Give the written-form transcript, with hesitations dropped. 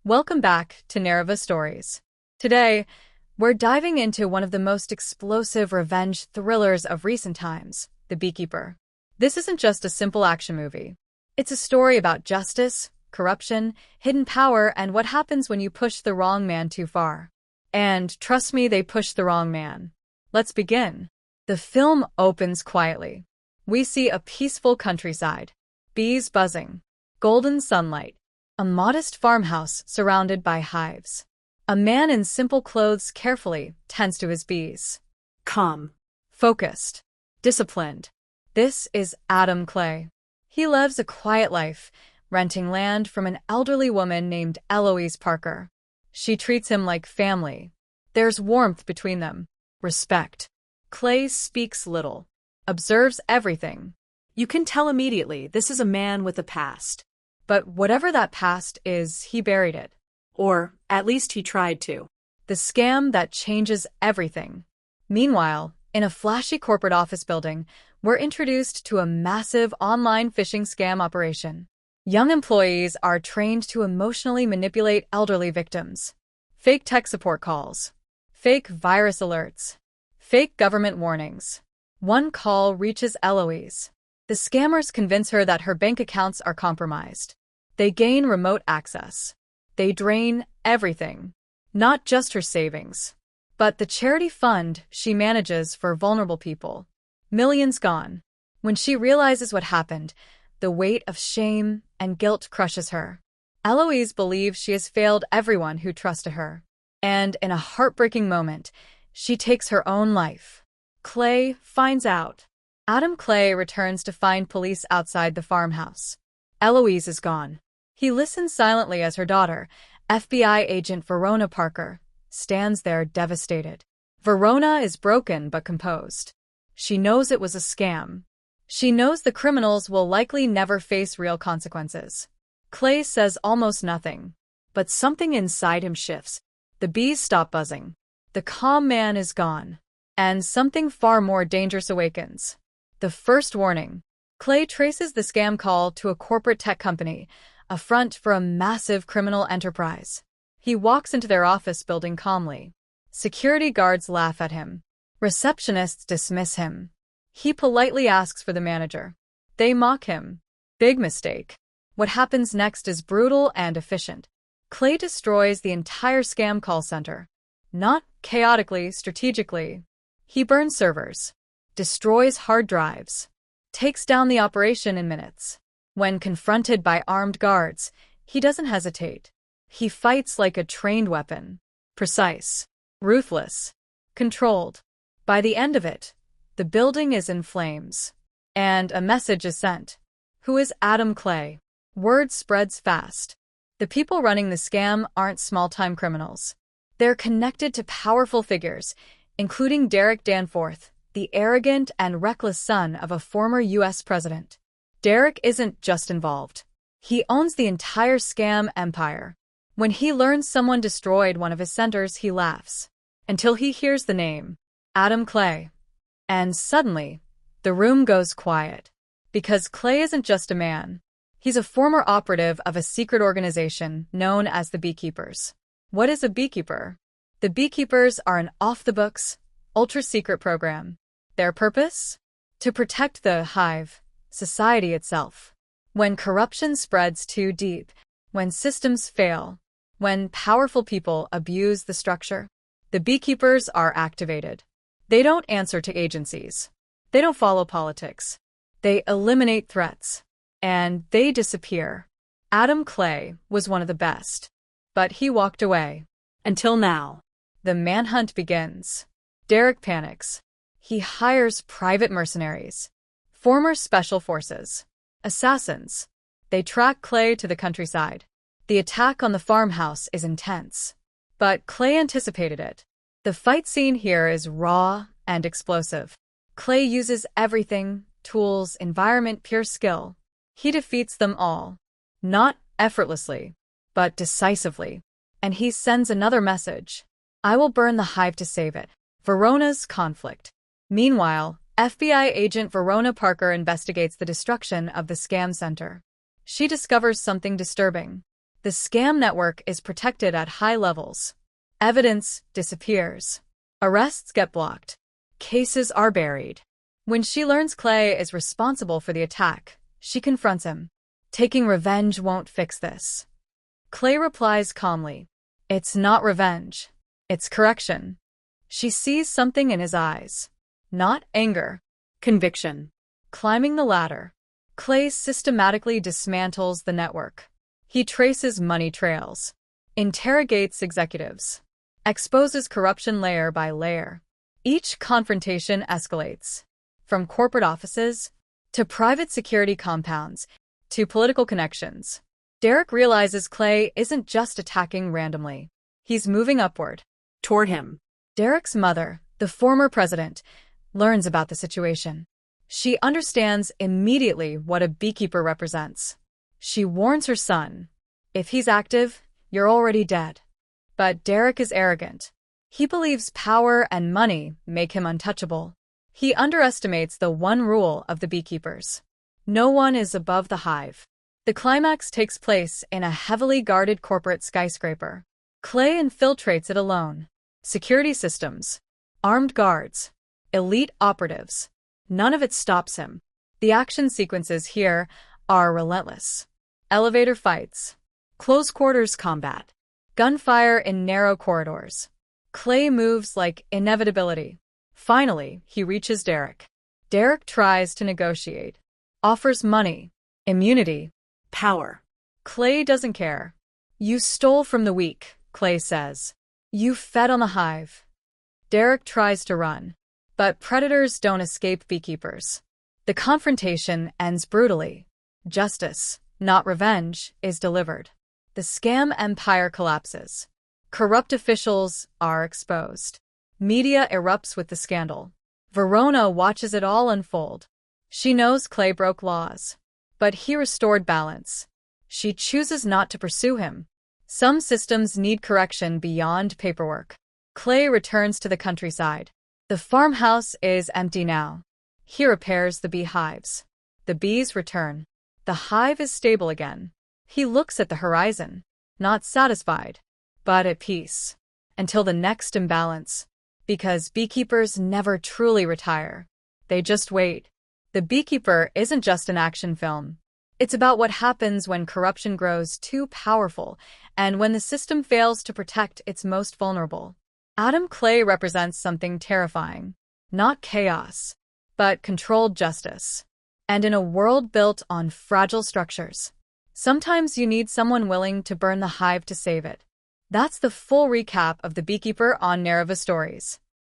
Welcome back to NarravueStories. Today, we're diving into one of the most explosive revenge thrillers of recent times, The Beekeeper. This isn't just a simple action movie. It's a story about justice, corruption, hidden power, and what happens when you push the wrong man too far. And trust me, they pushed the wrong man. Let's begin. The film opens quietly. We see a peaceful countryside, bees buzzing, golden sunlight, a modest farmhouse surrounded by hives. A man in simple clothes carefully tends to his bees. Calm. Focused. Disciplined. This is Adam Clay. He lives a quiet life, renting land from an elderly woman named Eloise Parker. She treats him like family. There's warmth between them. Respect. Clay speaks little. Observes everything. You can tell immediately this is a man with a past. But whatever that past is, he buried it. Or at least he tried to. The scam that changes everything. Meanwhile, in a flashy corporate office building, we're introduced to a massive online phishing scam operation. Young employees are trained to emotionally manipulate elderly victims. Fake tech support calls. Fake virus alerts. Fake government warnings. One call reaches Eloise. The scammers convince her that her bank accounts are compromised. They gain remote access. They drain everything. Not just her savings, but the charity fund she manages for vulnerable people. Millions gone. When she realizes what happened, the weight of shame and guilt crushes her. Eloise believes she has failed everyone who trusted her. And in a heartbreaking moment, she takes her own life. Clay finds out. Adam Clay returns to find police outside the farmhouse. Eloise is gone. He listens silently as her daughter, FBI agent Verona Parker, stands there devastated. Verona is broken but composed. She knows it was a scam. She knows the criminals will likely never face real consequences. Clay says almost nothing, but something inside him shifts. The bees stop buzzing. The calm man is gone. And something far more dangerous awakens. The first warning. Clay traces the scam call to a corporate tech company, a front for a massive criminal enterprise. He walks into their office building calmly. Security guards laugh at him. Receptionists dismiss him. He politely asks for the manager. They mock him. Big mistake. What happens next is brutal and efficient. Clay destroys the entire scam call center. Not chaotically, strategically. He burns servers. Destroys hard drives, takes down the operation in minutes. When confronted by armed guards, he doesn't hesitate. He fights like a trained weapon. Precise, ruthless, controlled. By the end of it, the building is in flames. And a message is sent. Who is Adam Clay? Word spreads fast. The people running the scam aren't small-time criminals. They're connected to powerful figures, including Derek Danforth, the arrogant and reckless son of a former U.S. president. Derek isn't just involved. He owns the entire scam empire. When he learns someone destroyed one of his centers, he laughs. Until he hears the name, Adam Clay. And suddenly, the room goes quiet. Because Clay isn't just a man. He's a former operative of a secret organization known as the Beekeepers. What is a beekeeper? The Beekeepers are an off-the-books, ultra-secret program. Their purpose? To protect the hive, society itself. When corruption spreads too deep, when systems fail, when powerful people abuse the structure, the beekeepers are activated. They don't answer to agencies. They don't follow politics. They eliminate threats. And they disappear. Adam Clay was one of the best. But he walked away. Until now. The manhunt begins. Derek panics. He hires private mercenaries, former special forces, assassins. They track Clay to the countryside. The attack on the farmhouse is intense. But Clay anticipated it. The fight scene here is raw and explosive. Clay uses everything, tools, environment, pure skill. He defeats them all. Not effortlessly, but decisively. And he sends another message. I will burn the hive to save it. Verona's conflict. Meanwhile, FBI agent Verona Parker investigates the destruction of the scam center. She discovers something disturbing. The The scam network is protected at high levels. Evidence disappears. Arrests get blocked. Cases are buried. When she learns Clay is responsible for the attack, she confronts him. Taking revenge won't fix this. Clay replies calmly, "It's not revenge. It's correction." She sees something in his eyes. Not anger. Conviction. Climbing the ladder, Clay systematically dismantles the network. He traces money trails, interrogates executives, exposes corruption layer by layer. Each confrontation escalates, from corporate offices to private security compounds to political connections. Derek realizes Clay isn't just attacking randomly. He's moving upward. Toward him. Derek's mother, the former president, learns about the situation. She understands immediately what a beekeeper represents. She warns her son, "If he's active, you're already dead." But Derek is arrogant. He believes power and money make him untouchable. He underestimates the one rule of the beekeepers. No one is above the hive. The climax takes place in a heavily guarded corporate skyscraper. Clay infiltrates it alone. Security systems, armed guards, elite operatives. None of it stops him. The action sequences here are relentless. Elevator fights, close quarters combat, gunfire in narrow corridors. Clay moves like inevitability. Finally, he reaches Derek. Derek tries to negotiate, offers money, immunity, Power. Clay doesn't care. "You stole from the weak," Clay says. "You fed on the hive." Derek tries to run, but predators don't escape beekeepers. The confrontation ends brutally. Justice, not revenge, is delivered. The scam empire collapses. Corrupt officials are exposed. Media erupts with the scandal. Verona watches it all unfold. She knows Clay broke laws, but he restored balance. She chooses not to pursue him. Some systems need correction beyond paperwork. Clay returns to the countryside. The farmhouse is empty now. He repairs the beehives. The bees return. The hive is stable again. He looks at the horizon, not satisfied, but at peace, until the next imbalance. Because beekeepers never truly retire. They just wait. The Beekeeper isn't just an action film. It's about what happens when corruption grows too powerful and when the system fails to protect its most vulnerable. Adam Clay represents something terrifying. Not chaos, but controlled justice. And in a world built on fragile structures, sometimes you need someone willing to burn the hive to save it. That's the full recap of The Beekeeper on NarravueStories.